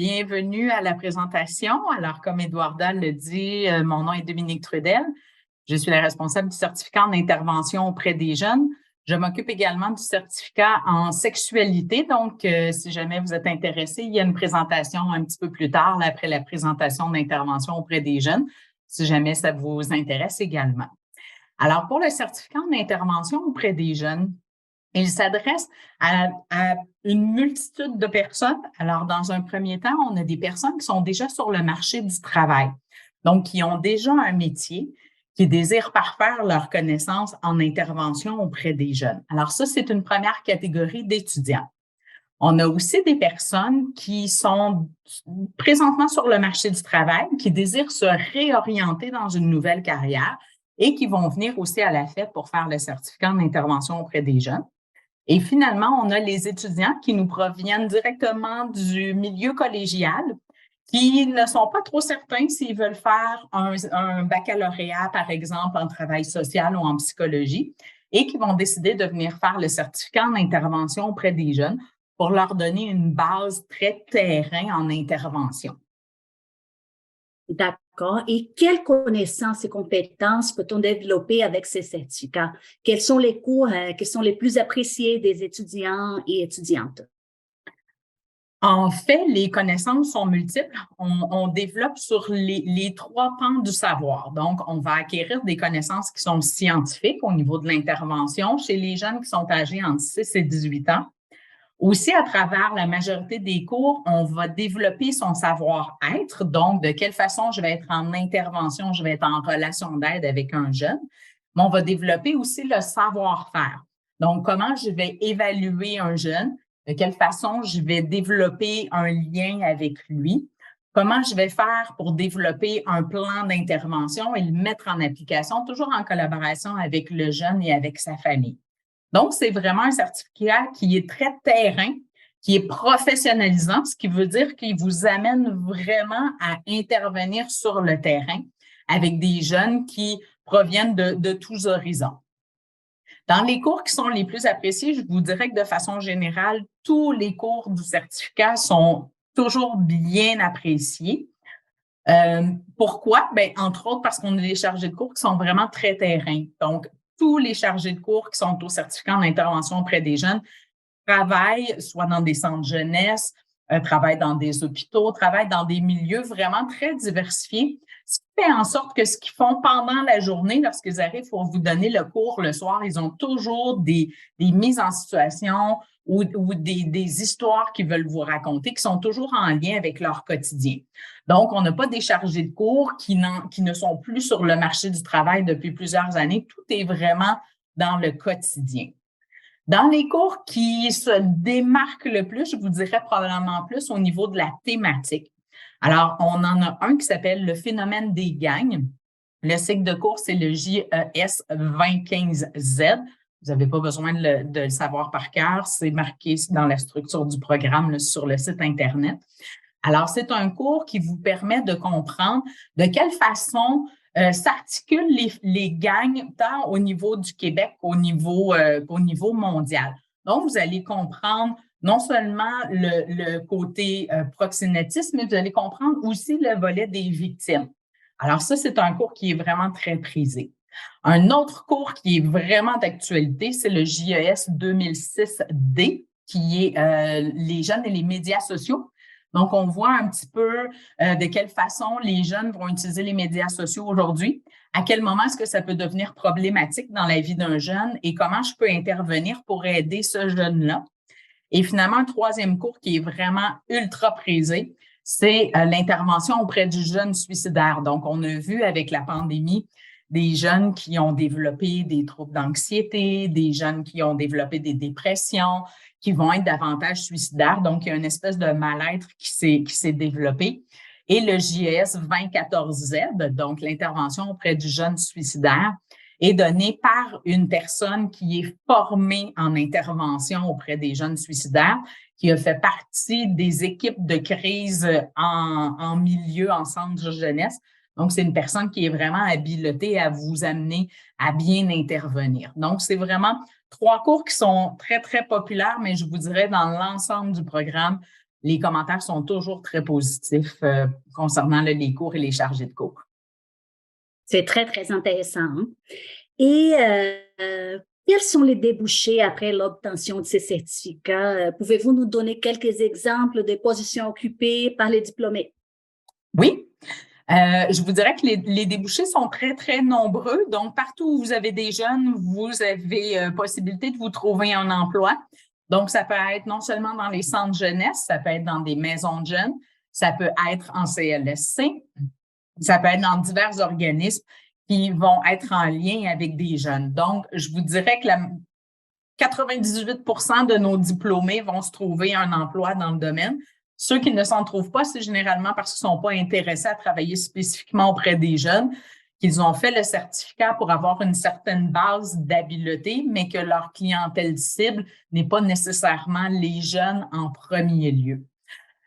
Bienvenue à la présentation. Alors, comme Eduarda le dit, mon nom est Dominique Trudel. Je suis la responsable du certificat en intervention auprès des jeunes. Je m'occupe également du certificat en sexualité. Donc, si jamais vous êtes intéressé, il y a une présentation un petit peu plus tard, là, après la présentation d'intervention auprès des jeunes, si jamais ça vous intéresse également. Alors, pour le certificat en intervention auprès des jeunes, il s'adresse à une multitude de personnes. Alors, dans un premier temps, on a des personnes qui sont déjà sur le marché du travail, donc qui ont déjà un métier, qui désirent parfaire leurs connaissances en intervention auprès des jeunes. Alors, ça, c'est une première catégorie d'étudiants. On a aussi des personnes qui sont présentement sur le marché du travail, qui désirent se réorienter dans une nouvelle carrière et qui vont venir aussi à la fête pour faire le certificat en intervention auprès des jeunes. Et finalement, on a les étudiants qui nous proviennent directement du milieu collégial, qui ne sont pas trop certains s'ils veulent faire un baccalauréat, par exemple, en travail social ou en psychologie, et qui vont décider de venir faire le certificat en intervention auprès des jeunes pour leur donner une base très terrain en intervention. D'accord. Et quelles connaissances et compétences peut-on développer avec ces certificats? Quels sont les cours qui sont les plus appréciés des étudiants et étudiantes? En fait, les connaissances sont multiples. On développe sur les trois pans du savoir. Donc, on va acquérir des connaissances qui sont scientifiques au niveau de l'intervention chez les jeunes qui sont âgés entre 6 et 18 ans. Aussi, à travers la majorité des cours, on va développer son savoir-être. Donc, de quelle façon je vais être en intervention, je vais être en relation d'aide avec un jeune. Mais on va développer aussi le savoir-faire. Donc, comment je vais évaluer un jeune, de quelle façon je vais développer un lien avec lui, comment je vais faire pour développer un plan d'intervention et le mettre en application, toujours en collaboration avec le jeune et avec sa famille. Donc, c'est vraiment un certificat qui est très terrain, qui est professionnalisant, ce qui veut dire qu'il vous amène vraiment à intervenir sur le terrain avec des jeunes qui proviennent de tous horizons. Dans les cours qui sont les plus appréciés, je vous dirais que de façon générale, tous les cours du certificat sont toujours bien appréciés. Pourquoi? Bien, entre autres, parce qu'on a des chargés de cours qui sont vraiment très terrain. Donc, tous les chargés de cours qui sont au certificat en intervention auprès des jeunes travaillent soit dans des centres jeunesse, travaillent dans des hôpitaux, travaillent dans des milieux vraiment très diversifiés, ce qui fait en sorte que ce qu'ils font pendant la journée, lorsqu'ils arrivent pour vous donner le cours le soir, ils ont toujours des mises en situation ou des histoires qu'ils veulent vous raconter qui sont toujours en lien avec leur quotidien. Donc, on n'a pas des chargés de cours qui ne sont plus sur le marché du travail depuis plusieurs années. Tout est vraiment dans le quotidien. Dans les cours qui se démarquent le plus, je vous dirais probablement plus au niveau de la thématique. Alors, on en a un qui s'appelle le phénomène des gangs. Le cycle de cours, c'est le JES 2015Z. Vous n'avez pas besoin de le savoir par cœur. C'est marqué dans la structure du programme sur le site Internet. Alors, c'est un cours qui vous permet de comprendre de quelle façon s'articulent les gangs tant au niveau du Québec qu'au niveau mondial. Donc, vous allez comprendre non seulement le côté proxénétisme, mais vous allez comprendre aussi le volet des victimes. Alors, ça, c'est un cours qui est vraiment très prisé. Un autre cours qui est vraiment d'actualité, c'est le JES 2006D, qui est les jeunes et les médias sociaux. Donc, on voit un petit peu de quelle façon les jeunes vont utiliser les médias sociaux aujourd'hui, à quel moment est-ce que ça peut devenir problématique dans la vie d'un jeune et comment je peux intervenir pour aider ce jeune-là. Et finalement, un troisième cours qui est vraiment ultra prisé, c'est l'intervention auprès du jeune suicidaire. Donc, on a vu avec la pandémie des jeunes qui ont développé des troubles d'anxiété, des jeunes qui ont développé des dépressions, qui vont être davantage suicidaires. Donc, il y a une espèce de mal-être qui s'est développé. Et le JES 2014Z, donc l'intervention auprès du jeune suicidaire, est donné par une personne qui est formée en intervention auprès des jeunes suicidaires, qui a fait partie des équipes de crise en milieu, en centre jeunesse. Donc, c'est une personne qui est vraiment habilitée à vous amener à bien intervenir. Donc, c'est vraiment trois cours qui sont très, très populaires, mais je vous dirais dans l'ensemble du programme, les commentaires sont toujours très positifs concernant les cours et les chargés de cours. C'est très, très intéressant. Hein? Et quels sont les débouchés après l'obtention de ces certificats? Pouvez-vous nous donner quelques exemples de positions occupées par les diplômés? Oui. Je vous dirais que les débouchés sont très, très nombreux. Donc, partout où vous avez des jeunes, vous avez possibilité de vous trouver un emploi. Donc, ça peut être non seulement dans les centres jeunesse, ça peut être dans des maisons de jeunes, ça peut être en CLSC, ça peut être dans divers organismes qui vont être en lien avec des jeunes. Donc, je vous dirais que 98 de nos diplômés vont se trouver un emploi dans le domaine. Ceux qui ne s'en trouvent pas, c'est généralement parce qu'ils ne sont pas intéressés à travailler spécifiquement auprès des jeunes, qu'ils ont fait le certificat pour avoir une certaine base d'habileté, mais que leur clientèle cible n'est pas nécessairement les jeunes en premier lieu.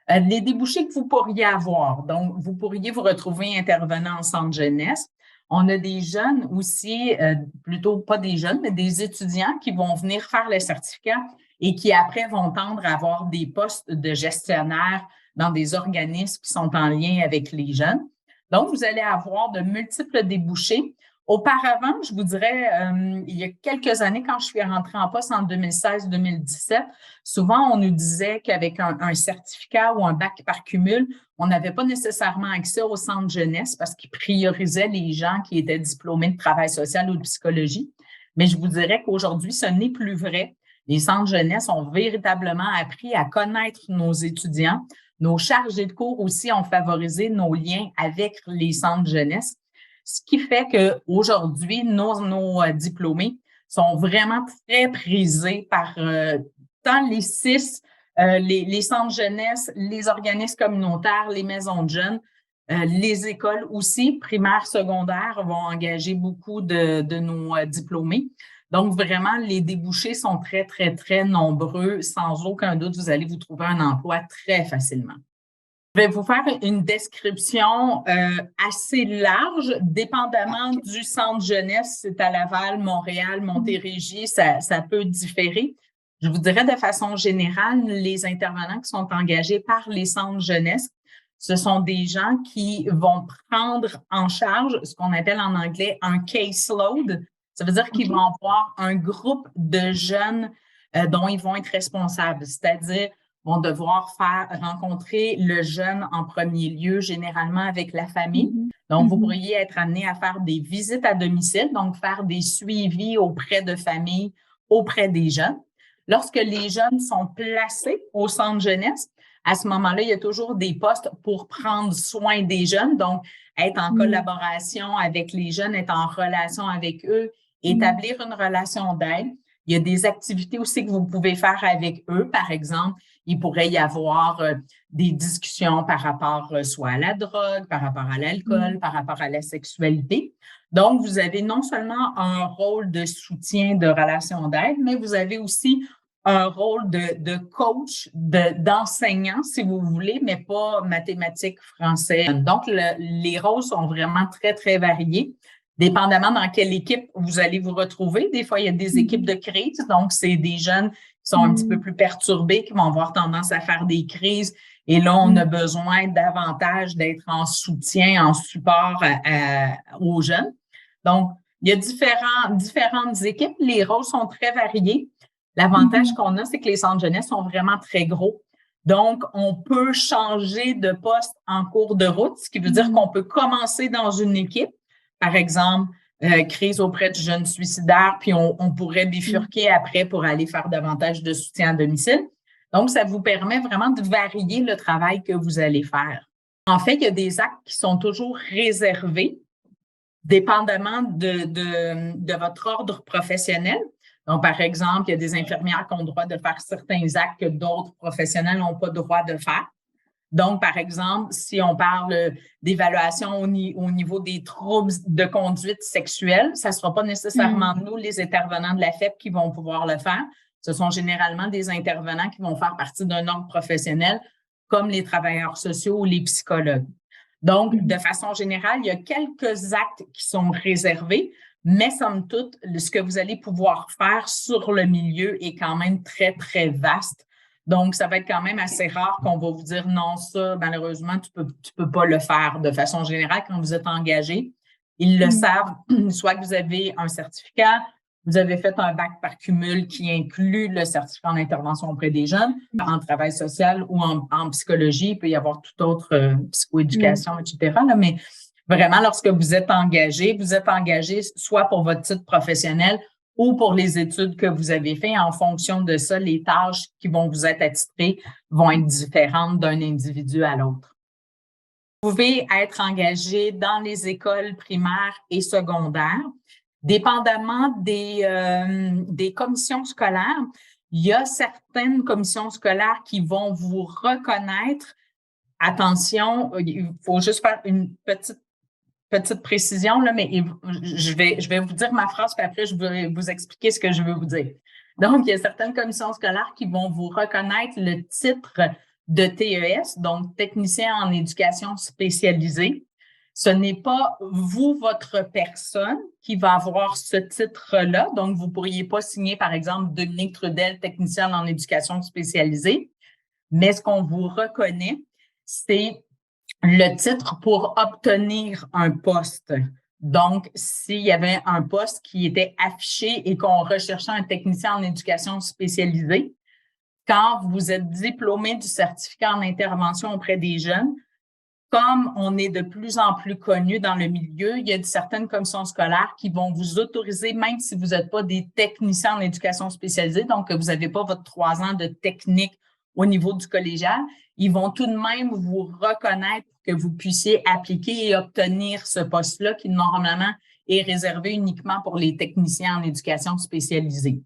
Les débouchés que vous pourriez avoir, donc vous pourriez vous retrouver intervenant en centre jeunesse. On a des jeunes aussi, plutôt pas des jeunes, mais des étudiants qui vont venir faire le certificat et qui après vont tendre à avoir des postes de gestionnaire dans des organismes qui sont en lien avec les jeunes. Donc, vous allez avoir de multiples débouchés. Auparavant, je vous dirais, il y a quelques années, quand je suis rentrée en poste en 2016-2017, souvent on nous disait qu'avec un certificat ou un bac par cumul, on n'avait pas nécessairement accès au centre jeunesse parce qu'ils priorisaient les gens qui étaient diplômés de travail social ou de psychologie. Mais je vous dirais qu'aujourd'hui, ce n'est plus vrai. Les centres jeunesse ont véritablement appris à connaître nos étudiants. Nos chargés de cours aussi ont favorisé nos liens avec les centres jeunesse, ce qui fait qu'aujourd'hui, nos diplômés sont vraiment très prisés par tant les CIS, les centres jeunesse, les organismes communautaires, les maisons de jeunes, les écoles aussi, primaires, secondaires, vont engager beaucoup de nos diplômés. Donc, vraiment, les débouchés sont très, très, très nombreux. Sans aucun doute, vous allez vous trouver un emploi très facilement. Je vais vous faire une description assez large, dépendamment du centre jeunesse, c'est à Laval, Montréal, Montérégie, ça peut différer. Je vous dirais de façon générale, les intervenants qui sont engagés par les centres jeunesse, ce sont des gens qui vont prendre en charge ce qu'on appelle en anglais un caseload. Ça veut dire qu'ils vont avoir un groupe de jeunes dont ils vont être responsables, c'est-à-dire vont devoir rencontrer le jeune en premier lieu, généralement avec la famille. Donc, vous pourriez être amené à faire des visites à domicile, donc faire des suivis auprès de familles, auprès des jeunes. Lorsque les jeunes sont placés au centre jeunesse, à ce moment-là, il y a toujours des postes pour prendre soin des jeunes, donc être en collaboration avec les jeunes, être en relation avec eux, établir une relation d'aide. Il y a des activités aussi que vous pouvez faire avec eux. Par exemple, il pourrait y avoir des discussions par rapport soit à la drogue, par rapport à l'alcool, par rapport à la sexualité. Donc, vous avez non seulement un rôle de soutien, de relation d'aide, mais vous avez aussi un rôle de coach, d'enseignant, si vous voulez, mais pas mathématiques, français. Donc, les rôles sont vraiment très, très variés. Dépendamment dans quelle équipe vous allez vous retrouver. Des fois, il y a des équipes de crise, donc c'est des jeunes qui sont un petit peu plus perturbés, qui vont avoir tendance à faire des crises. Et là, on a besoin davantage d'être en soutien, en support aux jeunes. Donc, il y a différentes équipes. Les rôles sont très variés. L'avantage qu'on a, c'est que les centres jeunesse sont vraiment très gros. Donc, on peut changer de poste en cours de route, ce qui veut dire qu'on peut commencer dans une équipe. Par exemple, crise auprès de jeunes suicidaires, puis on pourrait bifurquer après pour aller faire davantage de soutien à domicile. Donc, ça vous permet vraiment de varier le travail que vous allez faire. En fait, il y a des actes qui sont toujours réservés, dépendamment de votre ordre professionnel. Donc, par exemple, il y a des infirmières qui ont le droit de faire certains actes que d'autres professionnels n'ont pas le droit de faire. Donc, par exemple, si on parle d'évaluation au niveau des troubles de conduite sexuelle, ça ne sera pas nécessairement nous, les intervenants de la FEP, qui vont pouvoir le faire. Ce sont généralement des intervenants qui vont faire partie d'un ordre professionnel, comme les travailleurs sociaux ou les psychologues. Donc, de façon générale, il y a quelques actes qui sont réservés, mais somme toute, ce que vous allez pouvoir faire sur le milieu est quand même très, très vaste. Donc, ça va être quand même assez rare qu'on va vous dire non, ça, malheureusement, tu peux pas le faire de façon générale quand vous êtes engagé. Ils le savent, soit que vous avez un certificat, vous avez fait un bac par cumul qui inclut le certificat en intervention auprès des jeunes, en travail social ou en psychologie. Il peut y avoir toute autre psychoéducation, etc. Là, mais vraiment, lorsque vous êtes engagé soit pour votre titre professionnel ou pour les études que vous avez faites. En fonction de ça, les tâches qui vont vous être attitrées vont être différentes d'un individu à l'autre. Vous pouvez être engagé dans les écoles primaires et secondaires. Dépendamment des commissions scolaires, il y a certaines commissions scolaires qui vont vous reconnaître. Attention, il faut juste faire une petite précision, là, mais je vais vous dire ma phrase, puis après, je vais vous expliquer ce que je veux vous dire. Donc, il y a certaines commissions scolaires qui vont vous reconnaître le titre de TES, donc technicien en éducation spécialisée. Ce n'est pas vous, votre personne, qui va avoir ce titre-là. Donc, vous ne pourriez pas signer, par exemple, Dominique Trudel, technicienne en éducation spécialisée. Mais ce qu'on vous reconnaît, c'est le titre pour obtenir un poste. Donc, s'il y avait un poste qui était affiché et qu'on recherchait un technicien en éducation spécialisée, quand vous êtes diplômé du certificat en intervention auprès des jeunes, comme on est de plus en plus connu dans le milieu, il y a certaines commissions scolaires qui vont vous autoriser, même si vous n'êtes pas des techniciens en éducation spécialisée, donc que vous n'avez pas votre 3 ans de technique au niveau du collégial, ils vont tout de même vous reconnaître pour que vous puissiez appliquer et obtenir ce poste-là qui, normalement, est réservé uniquement pour les techniciens en éducation spécialisée.